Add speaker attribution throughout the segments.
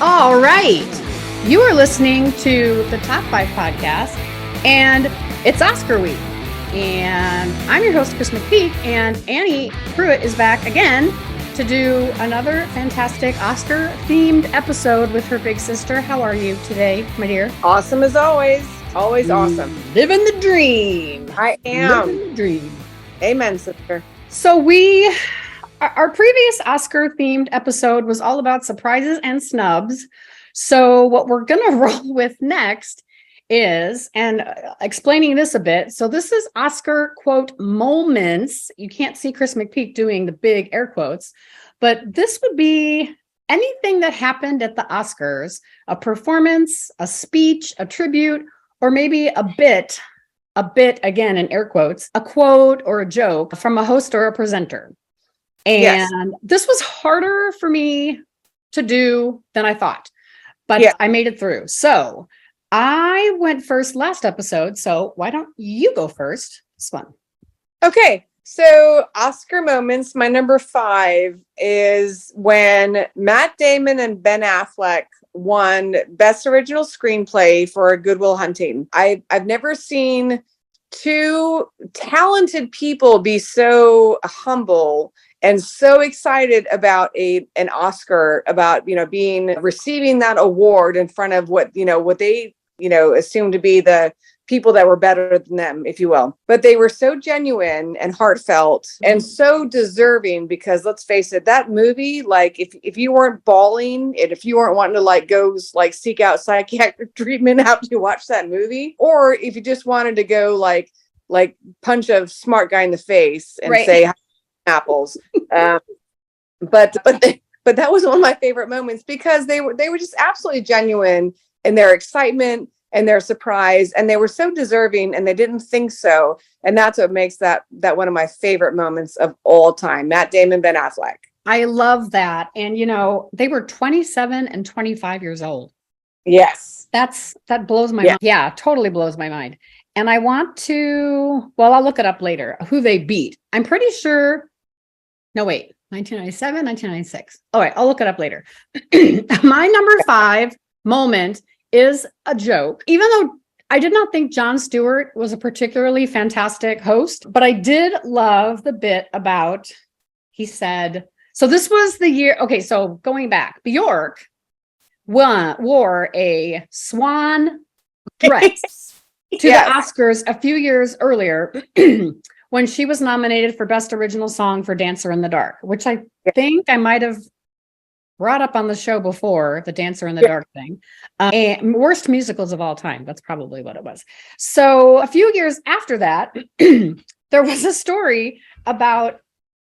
Speaker 1: All right. You are listening to the Top 5 podcast, and it's Oscar week. And I'm your host, Chris McPeak, and Annie Pruitt is back again to do another fantastic Oscar-themed episode with her big sister. How are you today, my dear?
Speaker 2: Awesome as always. Always awesome.
Speaker 1: Living the dream.
Speaker 2: I am.
Speaker 1: Living the dream.
Speaker 2: Amen, sister.
Speaker 1: So our previous Oscar-themed episode was all about surprises and snubs. So what we're going to roll with next is, and explaining this a bit. So this is Oscar quote moments. You can't see Chris McPeak doing the big air quotes, but this would be anything that happened at the Oscars, a performance, a speech, a tribute, or maybe a bit, again, in air quotes, a quote or a joke from a host or a presenter. And yes, this was harder for me to do than I thought, but I made it through. So I went first last episode. So why don't you go first? It's fun.
Speaker 2: Okay. So Oscar moments, my number 5 is when Matt Damon and Ben Affleck won Best Original Screenplay for Good Will Hunting. I've never seen two talented people be so humble and so excited about an Oscar, about, receiving that award in front of what they, assume to be the people that were better than them, if you will. But they were so genuine and heartfelt and so deserving, because let's face it, that movie, like if you weren't bawling and if you weren't wanting to go seek out psychiatric treatment after you watch that movie, or if you just wanted to go like punch a smart guy in the face and say apples. But that was one of my favorite moments, because they were just absolutely genuine in their excitement and their surprise, and they were so deserving, and they didn't think so. And that's what makes that one of my favorite moments of all time. Matt Damon, Ben Affleck.
Speaker 1: I love that. And they were 27 and 25 years old.
Speaker 2: Yes.
Speaker 1: That blows my mind. Yeah, totally blows my mind. And I want to, I'll look it up later, who they beat. I'm pretty sure. No, wait, 1997, 1996. All right, I'll look it up later. My number 5 moment is a joke. Even though I did not think Jon Stewart was a particularly fantastic host, but I did love the bit about, he said, so this was the year, okay, so going back, Bjork wore a swan dress to the Oscars a few years earlier when she was nominated for Best Original Song for Dancer in the Dark, which I think I might have brought up on the show before, the Dancer in the Dark thing. And worst musicals of all time. That's probably what it was. So a few years after that, there was a story about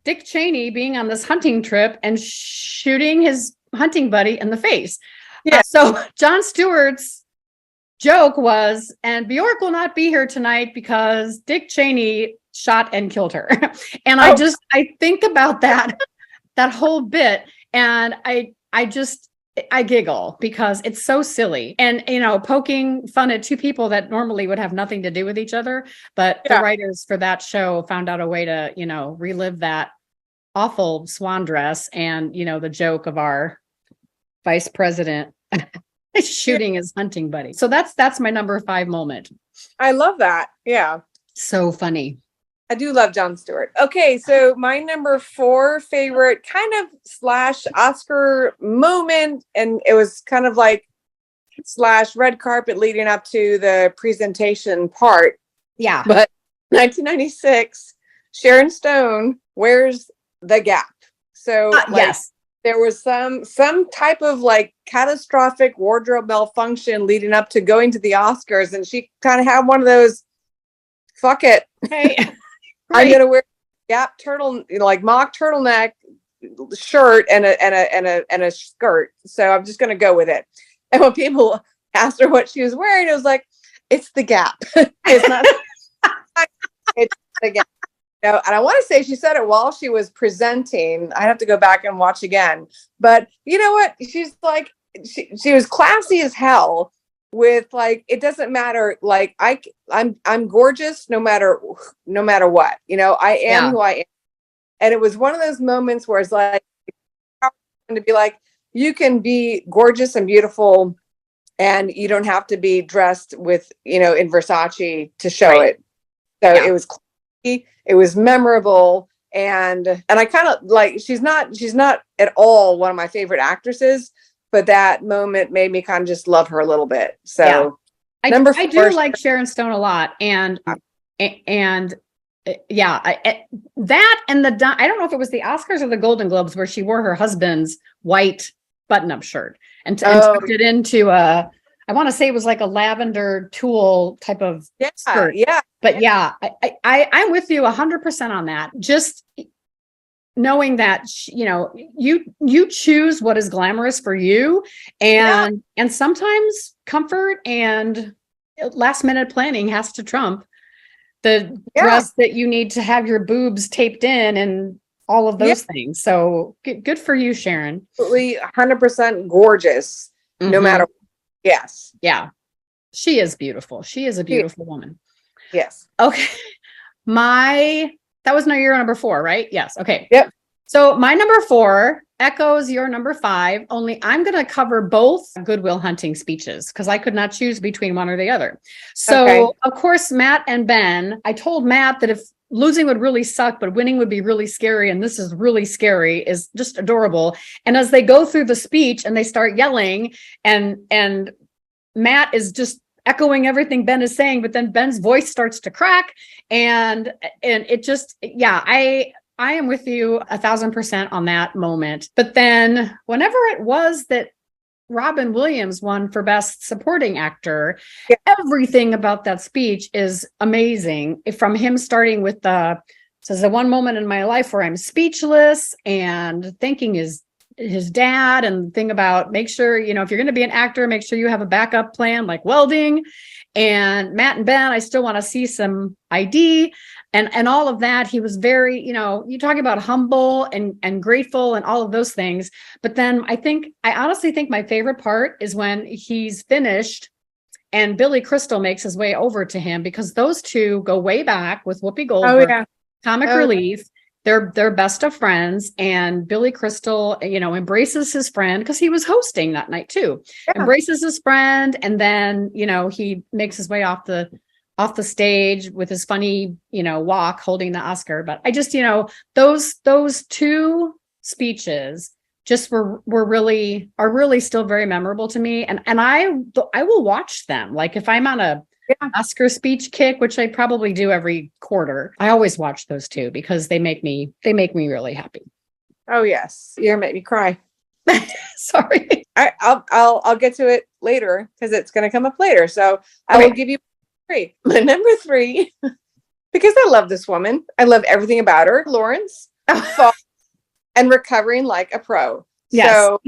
Speaker 1: Dick Cheney being on this hunting trip and shooting his hunting buddy in the face. So Jon Stewart's joke was, and Bjork will not be here tonight because Dick Cheney shot and killed her. And I think about that whole bit, and I giggle because it's so silly, and poking fun at two people that normally would have nothing to do with each other, but the writers for that show found out a way to relive that awful swan dress and the joke of our vice president shooting his hunting buddy. So that's my number 5 moment.
Speaker 2: I love that. Yeah,
Speaker 1: so funny.
Speaker 2: I do love Jon Stewart. Okay, so my number 4 favorite kind of / Oscar moment, and it was kind of / red carpet leading up to the presentation part.
Speaker 1: Yeah.
Speaker 2: But 1996, Sharon Stone wears the Gap. So
Speaker 1: yes,
Speaker 2: there was some type of catastrophic wardrobe malfunction leading up to going to the Oscars, and she kind of had one of those, fuck it.
Speaker 1: Hey.
Speaker 2: I'm gonna wear Gap mock turtleneck shirt and a skirt. So I'm just gonna go with it. And when people asked her what she was wearing, it was like, it's the Gap. It's not. It's the Gap. And I want to say she said it while she was presenting. I have to go back and watch again. But you know what? She's she was classy as hell. With it doesn't matter. I'm gorgeous no matter what. I am who I am. And it was one of those moments where it's to be you can be gorgeous and beautiful, and you don't have to be dressed with, in Versace to show it. So it was classy, it was memorable, and I kind of like, she's not at all one of my favorite actresses, but that moment made me kind of just love her a little bit. So
Speaker 1: I do like Sharon Stone a lot, and that and I don't know if it was the Oscars or the Golden Globes where she wore her husband's white button-up shirt and tucked it into I want to say it was like a lavender tulle type of skirt.
Speaker 2: Yeah.
Speaker 1: But I'm with you 100% on that. Just knowing that, you choose what is glamorous for you, and sometimes comfort and last minute planning has to trump the dress that you need to have your boobs taped in and all of those things. So good for you, Sharon.
Speaker 2: Absolutely 100% gorgeous, no matter what. Yes.
Speaker 1: Yeah. She is beautiful. She is a beautiful woman.
Speaker 2: Yes.
Speaker 1: Okay. That was your number 4, right? Yes. Okay.
Speaker 2: Yep.
Speaker 1: So my number 4 echoes your number 5, only I'm going to cover both Good Will Hunting speeches because I could not choose between one or the other. So of course, Matt and Ben, I told Matt that if losing would really suck, but winning would be really scary. And this is really scary, is just adorable. And as they go through the speech and they start yelling, and Matt is just echoing everything Ben is saying, but then Ben's voice starts to crack, and it just, I am with you 1,000% on that moment. But then whenever it was that Robin Williams won for Best Supporting Actor, everything about that speech is amazing. From him starting with says the one moment in my life where I'm speechless, and thanking his dad, and the thing about make sure, if you're going to be an actor, make sure you have a backup plan like welding. And Matt and Ben, I still want to see some ID and all of that. He was very, you talk about humble and grateful and all of those things. But then I honestly think my favorite part is when he's finished and Billy Crystal makes his way over to him, because those two go way back with Whoopi Goldberg, comic relief. They're best of friends, and Billy Crystal, embraces his friend because he was hosting that night too. Embraces his friend, and then he makes his way off the stage with his funny walk, holding the Oscar. But I just those two speeches just are really still very memorable to me, and I will watch them. Like if I'm on a Oscar speech kick, which I probably do every quarter, I always watch those two because they make me really happy.
Speaker 2: Oh yes, you're gonna make me cry.
Speaker 1: Sorry.
Speaker 2: I'll get to it later because it's gonna come up later. So I will give you 3. My number 3, because I love this woman. I love everything about her. Lawrence, and recovering like a pro.
Speaker 1: Yes.
Speaker 2: So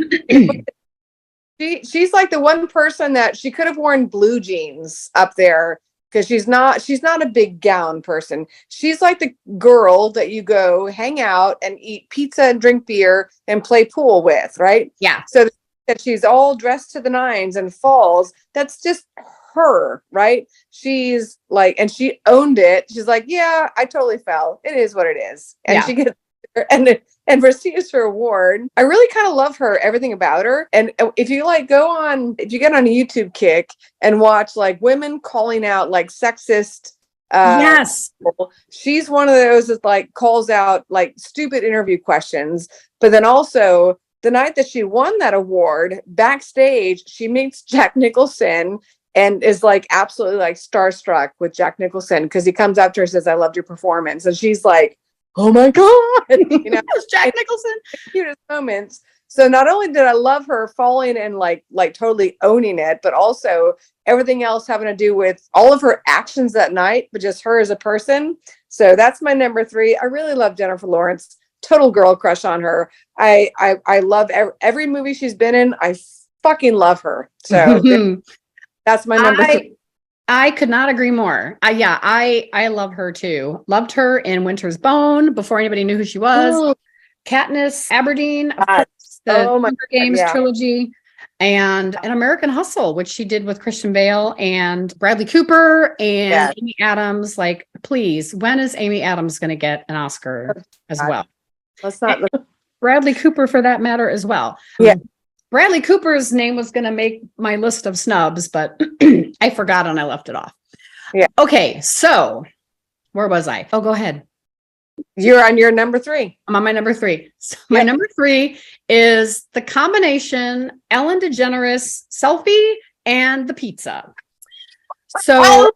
Speaker 2: she's like the one person that she could have worn blue jeans up there, because she's not a big gown person. She's like the girl that you go hang out and eat pizza and drink beer and play pool with, right?
Speaker 1: Yeah.
Speaker 2: So that she's all dressed to the nines and falls, that's just her, right? She's like, and she owned it. She's like, yeah, I totally fell. It is what it is. And she gets and receives her award. I really kind of love her, everything about her. And if you if you get on a YouTube kick and watch like women calling out like sexist, she's one of those that like calls out like stupid interview questions. But then also the night that she won that award, backstage, she meets Jack Nicholson and is like absolutely like starstruck with Jack Nicholson, because he comes up to her and says, I loved your performance. And she's like, oh my God,
Speaker 1: it's Jack Nicholson.
Speaker 2: Cutest moments. So not only did I love her falling and like totally owning it, but also everything else having to do with all of her actions that night, but just her as a person. So that's my number 3. I really love Jennifer Lawrence. Total girl crush on her. I love every movie she's been in. I fucking love her. So that's my number 3.
Speaker 1: I could not agree more. I love her too. Loved her in Winter's Bone before anybody knew who she was. Ooh. Katniss Aberdeen, of course, the Hunger Games trilogy, and an American Hustle, which she did with Christian Bale and Bradley Cooper and Amy Adams. Like, please, when is Amy Adams going to get an Oscar as well?
Speaker 2: Let's not.
Speaker 1: Bradley Cooper, for that matter, as well.
Speaker 2: Yeah.
Speaker 1: Bradley Cooper's name was going to make my list of snubs, but I forgot and I left it off.
Speaker 2: Yeah.
Speaker 1: Okay. So where was I? Oh, go ahead.
Speaker 2: You're on your number 3.
Speaker 1: I'm on my number 3. So my number 3 is the combination Ellen DeGeneres selfie and the pizza. So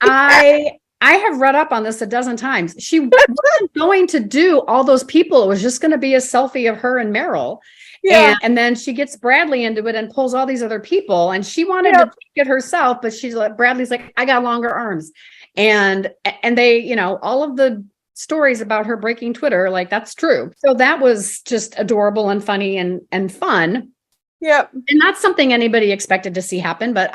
Speaker 1: I have read up on this a dozen times. She wasn't going to do all those people. It was just going to be a selfie of her and Meryl. Yeah. And then she gets Bradley into it and pulls all these other people. And she wanted to take it herself, but she's like, Bradley's like, I got longer arms. And they, you know, all of the stories about her breaking Twitter, like that's true. So that was just adorable and funny and fun.
Speaker 2: Yep.
Speaker 1: And not something anybody expected to see happen, but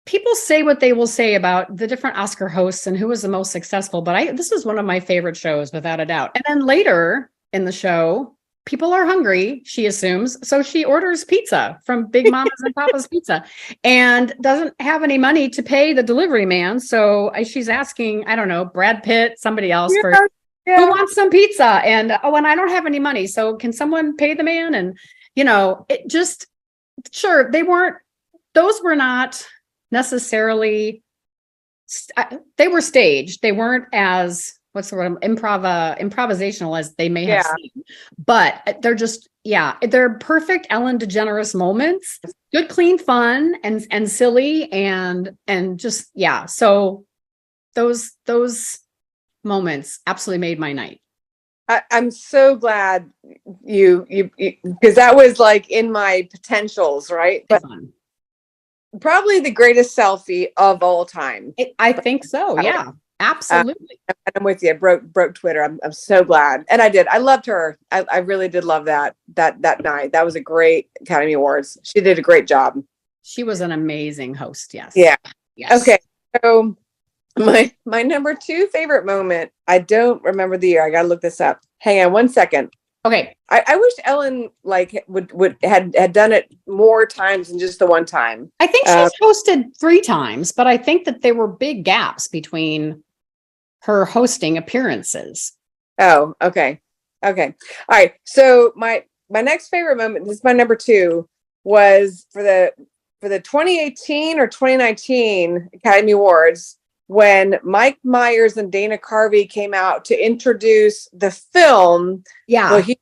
Speaker 1: people say what they will say about the different Oscar hosts and who was the most successful, but this is one of my favorite shows without a doubt. And then later in the show, people are hungry, she assumes. So she orders pizza from Big Mama's and Papa's Pizza and doesn't have any money to pay the delivery man. So she's asking, I don't know, Brad Pitt, somebody else who wants some pizza. And and I don't have any money. So can someone pay the man? And, it just, sure, those were not necessarily, they were staged. They weren't as, what's the word, improvisational as they may have seen, but they're just, they're perfect Ellen DeGeneres moments, good, clean fun and silly and just, so those moments absolutely made my night.
Speaker 2: I'm so glad you because that was like in my potentials, right? But probably the greatest selfie of all time.
Speaker 1: I think so. Yeah, absolutely.
Speaker 2: I'm with you. Broke Twitter. I'm so glad. And I loved her. I really did love that night. That was a great Academy Awards. She did a great job.
Speaker 1: She was an amazing host. Yes.
Speaker 2: Yeah.
Speaker 1: Yes.
Speaker 2: Okay. So my number 2 favorite moment. I don't remember the year. I got to look this up. Hang on one second.
Speaker 1: Okay.
Speaker 2: I wish Ellen had done it more times than just the one time.
Speaker 1: I think she's hosted 3 times, but I think that there were big gaps between her hosting appearances.
Speaker 2: Oh, okay. Okay. All right. So my next favorite moment, this is my number 2, was for the 2018 or 2019 Academy Awards, when Mike Myers and Dana Carvey came out to introduce the film Bohemian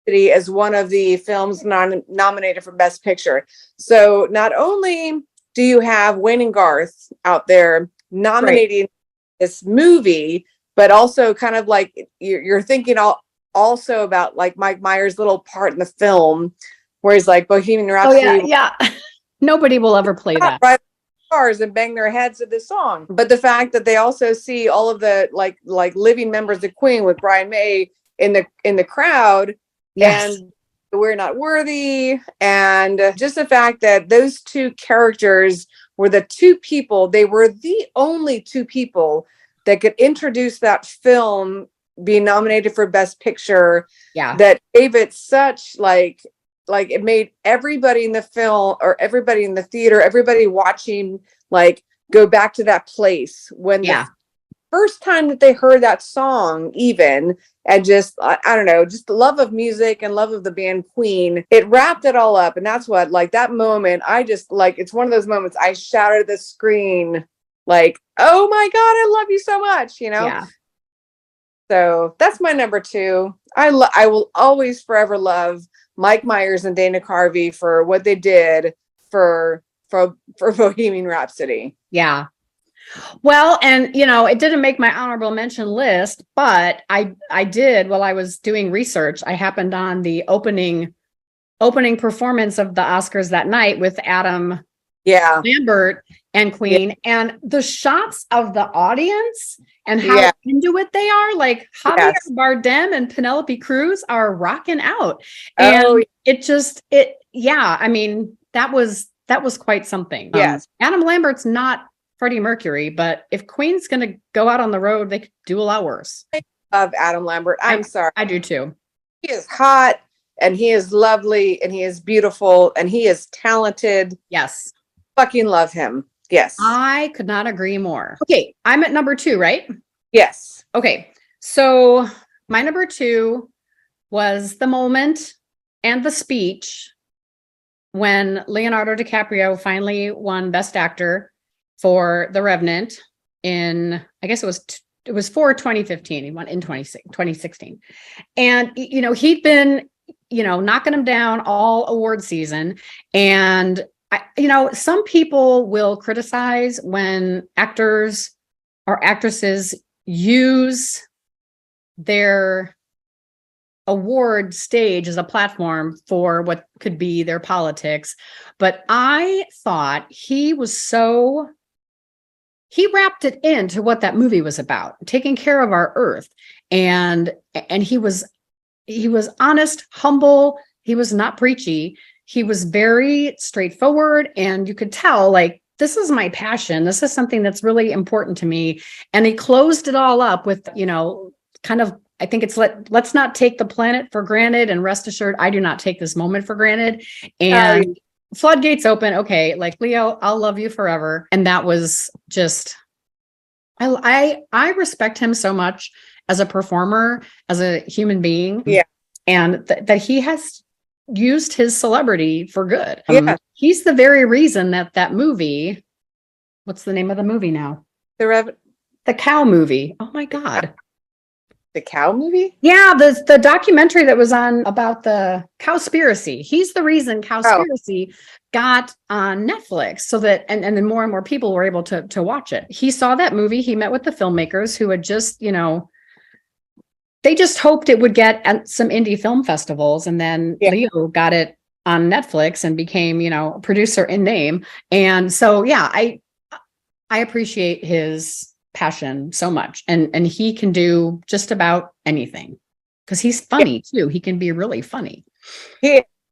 Speaker 2: Rhapsody as one of the films nominated for Best Picture. So not only do you have Wayne and Garth out there nominating this movie, but also kind of like you're thinking also about like Mike Myers' little part in the film where he's like Bohemian Rhapsody.
Speaker 1: Oh, yeah. Nobody will ever play that.
Speaker 2: Right. Cars and bang their heads to this song, but the fact that they also see all of the like living members of Queen with Brian May in the crowd, and We're Not Worthy, and just the fact that those 2 characters were the 2 people, they were the only 2 people that could introduce that film being nominated for Best Picture. That gave it such like it made everybody in the film or everybody in the theater, everybody watching, like go back to that place when the first time that they heard that song, even, and just, I don't know, just the love of music and love of the band Queen, it wrapped it all up. And that's what, like that moment, I just like, it's one of those moments I shouted at the screen, like, oh my God, I love you so much, So that's my number 2. I will always forever love Mike Myers and Dana Carvey for what they did for Bohemian Rhapsody.
Speaker 1: Yeah. Well, and it didn't make my honorable mention list, but I did while I was doing research. I happened on the opening performance of the Oscars that night with Adam Lambert and Queen, and the shots of the audience and how into it they are, like Javier Bardem and Penelope Cruz are rocking out. And I mean, that was quite something.
Speaker 2: Yes.
Speaker 1: Adam Lambert's not Freddie Mercury, but if Queen's going to go out on the road, they could do a lot worse.
Speaker 2: I love Adam Lambert. I'm sorry.
Speaker 1: I do too.
Speaker 2: He is hot and he is lovely and he is beautiful and he is talented.
Speaker 1: Yes.
Speaker 2: Fucking love him. Yes.
Speaker 1: I could not agree more. Okay. I'm at number 2, right?
Speaker 2: Yes.
Speaker 1: Okay. So my number 2 was the moment and the speech when Leonardo DiCaprio finally won Best Actor for The Revenant in, I guess it was for 2015. He won in 2016. And, he'd been, knocking him down all award season. And, some people will criticize when actors or actresses use their award stage as a platform for what could be their politics. But I thought he wrapped it into what that movie was about, taking care of our earth. And he was honest, humble. He was not preachy. He was very straightforward. And you could tell, like, this is my passion. This is something that's really important to me. And he closed it all up with, kind of, I think it's let's not take the planet for granted, and rest assured, I do not take this moment for granted. And floodgates open. Okay. Like, Leo, I'll love you forever. And that was just, I respect him so much as a performer, as a human being.
Speaker 2: Yeah.
Speaker 1: And that he has used his celebrity for good.
Speaker 2: Yeah.
Speaker 1: He's the very reason that movie, what's the name of the movie now? The cow movie. Oh my God.
Speaker 2: The cow movie?
Speaker 1: Yeah, the documentary that was on about the Cowspiracy. He's the reason Cowspiracy got on Netflix, so that and then more and more people were able to watch it. He saw that movie. He met with the filmmakers who had just, they just hoped it would get at some indie film festivals, and then Leo got it on Netflix and became, a producer in name. And so, yeah, I appreciate his passion so much, and he can do just about anything because he's funny too. He can be really funny.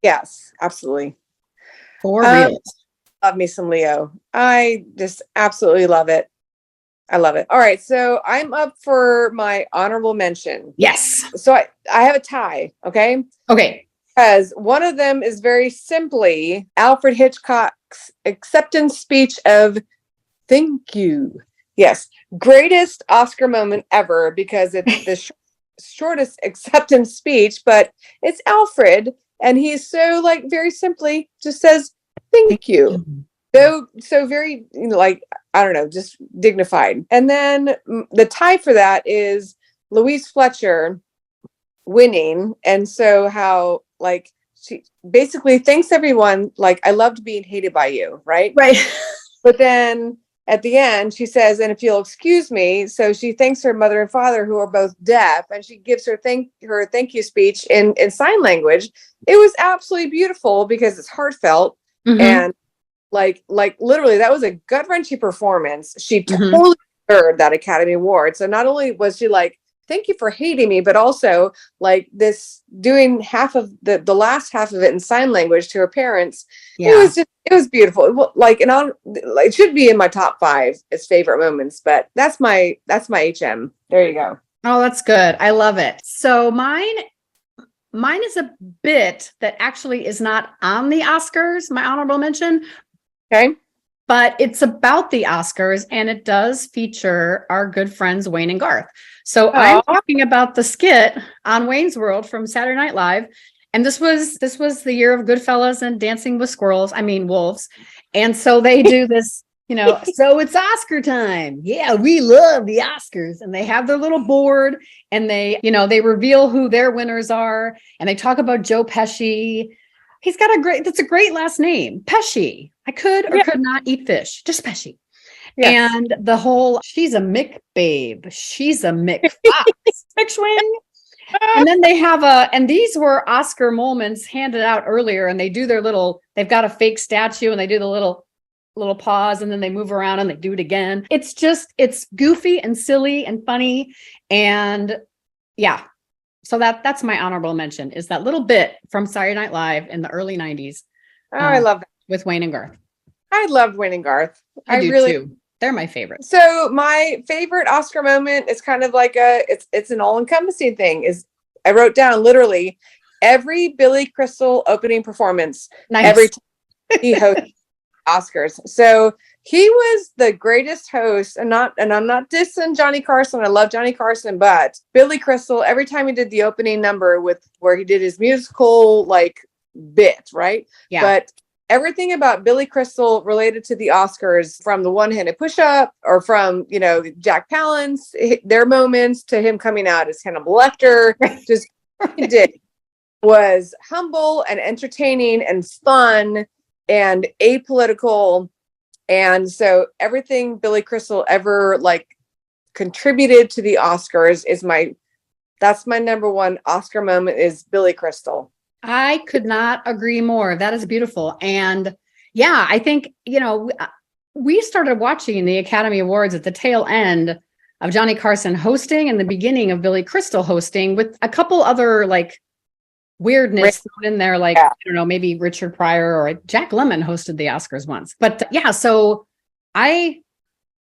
Speaker 2: Yes, absolutely.
Speaker 1: For real.
Speaker 2: Love me some Leo. I just absolutely love it. I love it. All right, so I'm up for my honorable mention.
Speaker 1: Yes.
Speaker 2: So I have a tie. Okay. Because one of them is very simply Alfred Hitchcock's acceptance speech of "Thank you." Yes, greatest Oscar moment ever, because it's the shortest acceptance speech, but it's Alfred, and he's so, like, very simply just says "thank you." So very, I don't know, just dignified. And then the tie for that is Louise Fletcher winning, and so how, like, she basically thanks everyone, like, "I loved being hated by you," right? But then at the end, she says, "And if you'll excuse me," so she thanks her mother and father, who are both deaf, and she gives her thank you speech in sign language. It was absolutely beautiful because it's heartfelt. And like literally, that was a gut-wrenching performance. She totally earned that Academy Award. So not only was she like, "Thank you for hating me," but also, like, this doing half of the last half of it in sign language to her parents. It was beautiful. It should be in my top 5 as favorite moments, but that's my HM. There you go.
Speaker 1: Oh, that's good. I love it. So mine is a bit that actually is not on the Oscars, my honorable mention.
Speaker 2: Okay.
Speaker 1: But it's about the Oscars, and it does feature our good friends Wayne and Garth. So I'm talking about the skit on Wayne's World from Saturday Night Live. And this was the year of Goodfellas and Dancing with Wolves. And so they do this, so it's Oscar time. Yeah, we love the Oscars. And they have their little board, and they reveal who their winners are. And they talk about Joe Pesci. He's got that's a great last name, Pesci. I could or could not eat fish, just Pesci. Yes. And the whole, she's a Mick babe. She's a Mick Fox. McSwing. And then they have and these were Oscar moments handed out earlier, and they do they've got a fake statue, and they do the little pause, and then they move around and they do it again. It's goofy and silly and funny. And yeah. So that's my honorable mention, is that little bit from Saturday Night Live in the early 90s.
Speaker 2: Oh, I love that.
Speaker 1: With Wayne and Garth.
Speaker 2: I loved Wayne and Garth.
Speaker 1: I do really too. They're my favorite.
Speaker 2: So my favorite Oscar moment is kind of like it's an all-encompassing thing. Is I wrote down literally every Billy Crystal opening performance. Nice. Every time he hosts Oscars. So he was the greatest host, and I'm not dissing Johnny Carson. I love Johnny Carson, but Billy Crystal, every time he did the opening number with where he did his musical like bit, right?
Speaker 1: Yeah.
Speaker 2: But everything about Billy Crystal related to the Oscars, from the one-handed push-up or from, Jack Palance, their moments, to him coming out as Hannibal Lecter, just he did, was humble and entertaining and fun and apolitical. And so everything Billy Crystal ever like contributed to the Oscars that's my number one Oscar moment, is Billy Crystal.
Speaker 1: I could not agree more. That is beautiful. And yeah, I think, we started watching the Academy Awards at the tail end of Johnny Carson hosting and the beginning of Billy Crystal hosting, with a couple other like weirdness thrown in there, like, I don't know, maybe Richard Pryor or Jack Lemmon hosted the Oscars once. But yeah, so I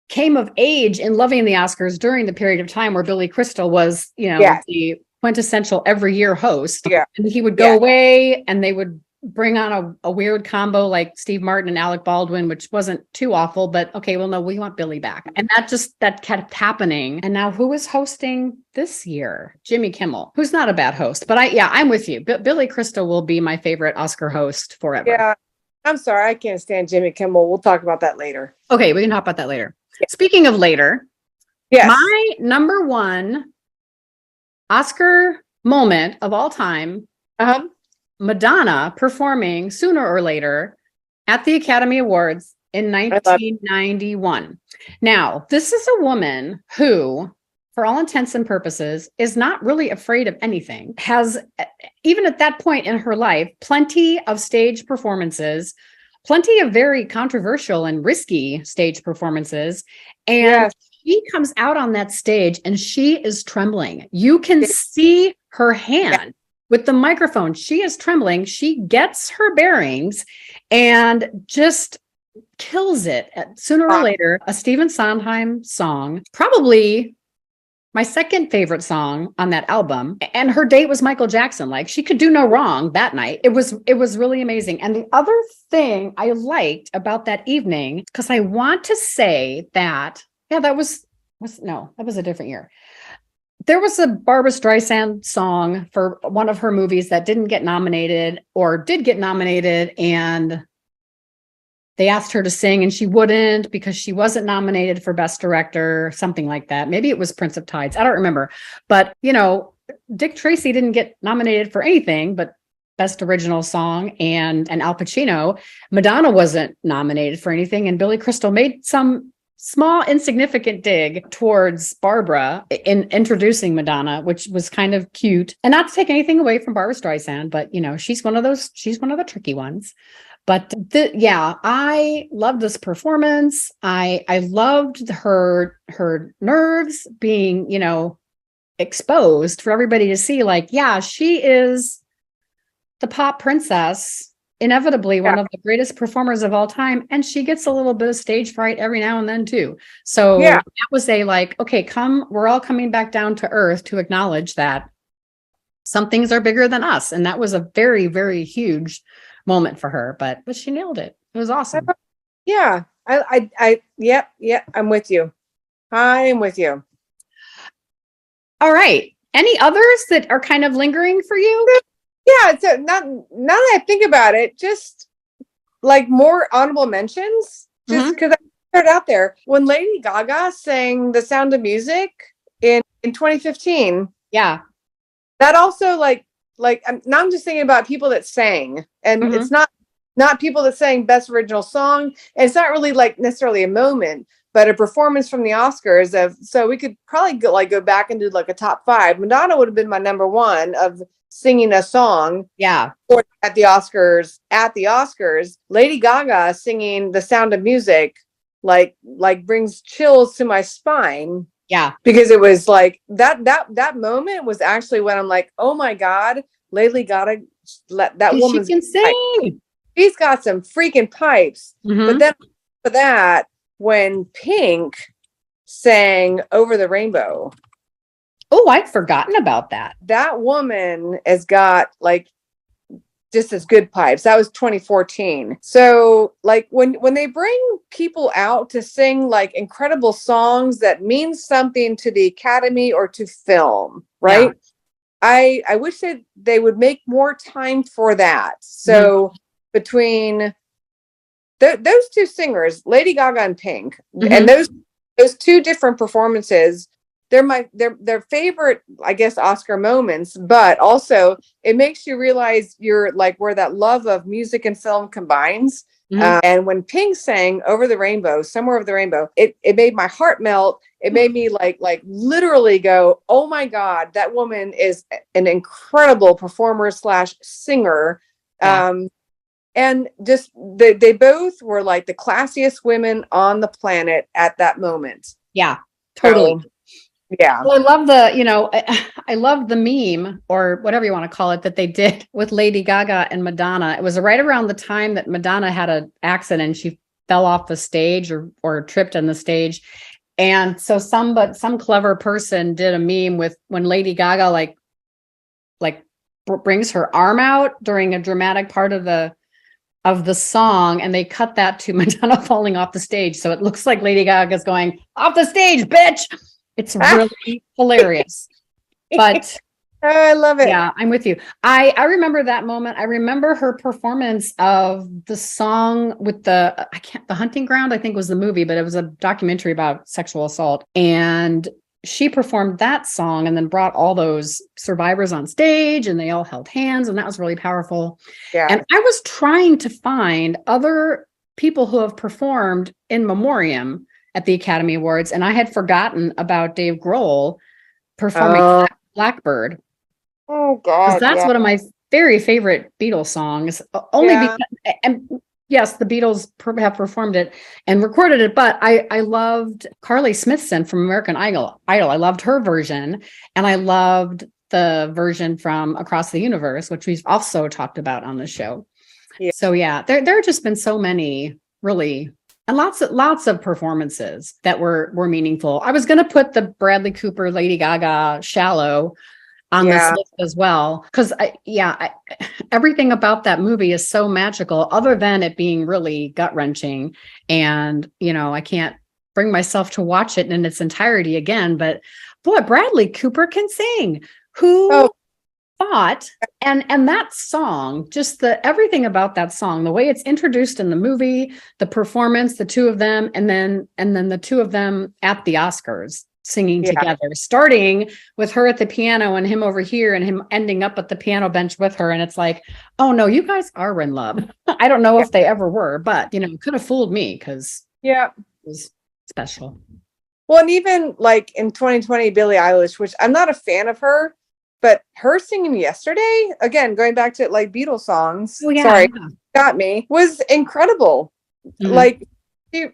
Speaker 1: came of age in loving the Oscars during the period of time where Billy Crystal was, the quintessential every year host.
Speaker 2: Yeah.
Speaker 1: And he would go away and they would bring on a weird combo like Steve Martin and Alec Baldwin, which wasn't too awful, but okay, well, no, we want Billy back. And that kept happening. And now who is hosting this year? Jimmy Kimmel, who's not a bad host, but I'm with you. Billy Crystal will be my favorite Oscar host forever.
Speaker 2: Yeah. I'm sorry. I can't stand Jimmy Kimmel. We'll talk about that later.
Speaker 1: Okay. We can talk about that later.
Speaker 2: Yeah.
Speaker 1: Speaking of later,
Speaker 2: yes,
Speaker 1: my number one Oscar moment of all time, Madonna performing Sooner or Later at the Academy Awards in 1991. Now, this is a woman who, for all intents and purposes, is not really afraid of anything, has, even at that point in her life, plenty of stage performances, plenty of very controversial and risky stage performances. And she comes out on that stage and she is trembling. You can see her hand with the microphone. She is trembling. She gets her bearings and just kills it. Sooner or Later, a Stephen Sondheim song, probably my second favorite song on that album. And her date was Michael Jackson. Like, she could do no wrong that night. It was really amazing. And the other thing I liked about that evening, because I want to say that, that was a different year. There was a Barbra Streisand song for one of her movies that didn't get nominated, or did get nominated, and they asked her to sing and she wouldn't because she wasn't nominated for Best Director, something like that. Maybe it was Prince of Tides. I don't remember. But, Dick Tracy didn't get nominated for anything but Best Original Song, and Al Pacino. Madonna wasn't nominated for anything, and Billy Crystal made some small, insignificant dig towards Barbara in introducing Madonna, which was kind of cute. And not to take anything away from Barbra Streisand, but she's one of the tricky ones. But I loved this performance. I loved her nerves being, exposed for everybody to see. Like, she is the pop princess, inevitably one of the greatest performers of all time. And she gets a little bit of stage fright every now and then too. So that was okay, we're all coming back down to earth to acknowledge that some things are bigger than us. And that was a very, very huge moment for her, but she nailed it. It was awesome.
Speaker 2: Yeah. I'm with you. I am with you.
Speaker 1: All right. Any others that are kind of lingering for you?
Speaker 2: Yeah, so now that I think about it, just like more honorable mentions, just because I put it out there. When Lady Gaga sang The Sound of Music in 2015, that also now I'm just thinking about people that sang, and it's not people that sang Best Original Song, and it's not really like necessarily a moment, but a performance from the Oscars. So we could probably go back and do like a top 5. Madonna would have been my number 1 of singing a song. Or at the Oscars, Lady Gaga singing The Sound of Music, like brings chills to my spine. Because it was like that moment was actually when I'm like, oh my God, Lady Gaga, that woman's,
Speaker 1: she can sing.
Speaker 2: She's got some freaking pipes. But then for that, when Pink sang Over the Rainbow.
Speaker 1: Oh, I'd forgotten about that.
Speaker 2: That woman has got just as good pipes. That was 2014. So like when they bring people out to sing like incredible songs that mean something to the Academy or to film, right? Yeah. I wish that they would make more time for that. So between those two singers, Lady Gaga and Pink, and those two different performances, they're their favorite, I guess, Oscar moments, but also it makes you realize you're like where that love of music and film combines. And when Pink sang Over the Rainbow, Somewhere Over the Rainbow, it made my heart melt. It made me like literally go, oh my God, that woman is an incredible performer / singer. And just they both were like the classiest women on the planet at that moment.
Speaker 1: Yeah, totally.
Speaker 2: So, yeah.
Speaker 1: Well, I love I love the meme or whatever you want to call it that they did with Lady Gaga and Madonna. It was right around the time that Madonna had an accident. She fell off the stage or tripped on the stage. And so some clever person did a meme with when Lady Gaga like brings her arm out during a dramatic part of the song, and they cut that to Madonna falling off the stage. So it looks like Lady Gaga's going off the stage, bitch. It's really hilarious. But
Speaker 2: oh, I love it.
Speaker 1: Yeah, I'm with you. I remember that moment. I remember her performance of the song with the Hunting Ground, I think was the movie, but it was a documentary about sexual assault. And she performed that song and then brought all those survivors on stage and they all held hands, and that was really powerful. Yeah. And I was trying to find other people who have performed in memoriam at the Academy Awards, and I had forgotten about Dave Grohl performing Blackbird.
Speaker 2: Oh God.
Speaker 1: That's one of my very favorite Beatles songs. Only because, and yes, the Beatles have performed it and recorded it, but I loved Carly Smithson from American Idol. I loved her version, and I loved the version from Across the Universe, which we've also talked about on the show. Yeah. So yeah, there have just been so many really, and lots of performances that were meaningful. I was going to put the Bradley Cooper, Lady Gaga, Shallow on this list as well, because everything about that movie is so magical, other than it being really gut-wrenching. And I can't bring myself to watch it in its entirety again, but boy, Bradley Cooper can sing. Who thought? And that song, just everything about that song, the way it's introduced in the movie, the performance, the two of them, and then the two of them at the Oscars singing together, starting with her at the piano and him over here and him ending up at the piano bench with her. And it's like, oh no, you guys are in love. I don't know if they ever were, but could have fooled me because it was special.
Speaker 2: Well, and even like in 2020, Billie Eilish, which I'm not a fan of her, but her singing Yesterday, again, going back to like Beatles songs, got me, was incredible. Mm-hmm. Like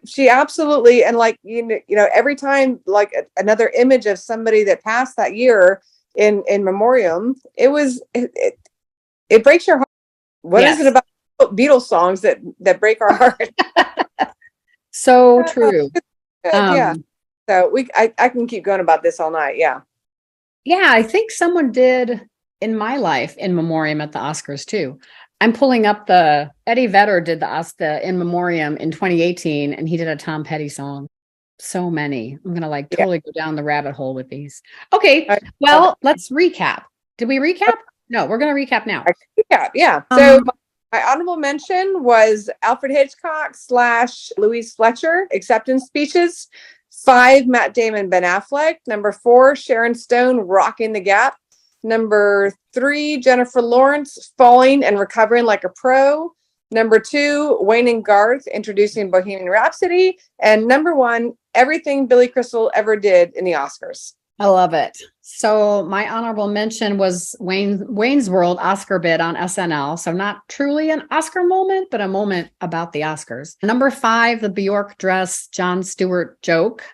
Speaker 2: she absolutely, and like, every time like another image of somebody that passed that year in memoriam, it breaks your heart. What is it about Beatles songs that break our heart?
Speaker 1: So true.
Speaker 2: So I can keep going about this all night. Yeah,
Speaker 1: I think someone did in my life in memoriam at the Oscars too. I'm pulling up Eddie Vedder did the in memoriam in 2018, and he did a Tom Petty song. So many. I'm going to totally go down the rabbit hole with these. Okay. Well, let's recap. Did we recap? No, we're going to recap now.
Speaker 2: Recap. Yeah. So my honorable mention was Alfred Hitchcock / Louise Fletcher acceptance speeches. 5, Matt Damon, Ben Affleck. Number 4, Sharon Stone, Rocking the Gap. Number 3, Jennifer Lawrence, Falling and Recovering Like a Pro. Number 2, Wayne and Garth, Introducing Bohemian Rhapsody. And number 1, everything Billy Crystal ever did in the Oscars.
Speaker 1: I love it. So my honorable mention was Wayne's World Oscar bid on SNL. So not truly an Oscar moment, but a moment about the Oscars. Number 5, the Bjork dress, Jon Stewart joke.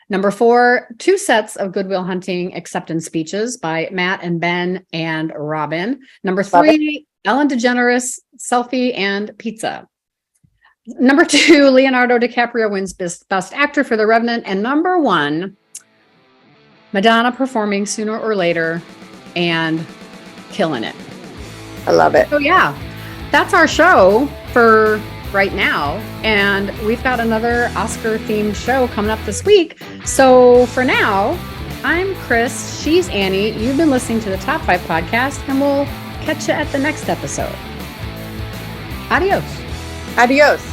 Speaker 1: Number 4, 2 sets of Good Will Hunting acceptance speeches by Matt and Ben and Robin. Number 3, Ellen DeGeneres, Selfie and Pizza. Number 2, Leonardo DiCaprio wins Best Actor for The Revenant. And number 1, Madonna performing Sooner or Later and killing it.
Speaker 2: I love it.
Speaker 1: So that's our show for right now. And we've got another Oscar themed show coming up this week. So for now, I'm Chris. She's Annie. You've been listening to the Top 5 podcast, and we'll catch you at the next episode. Adios.
Speaker 2: Adios.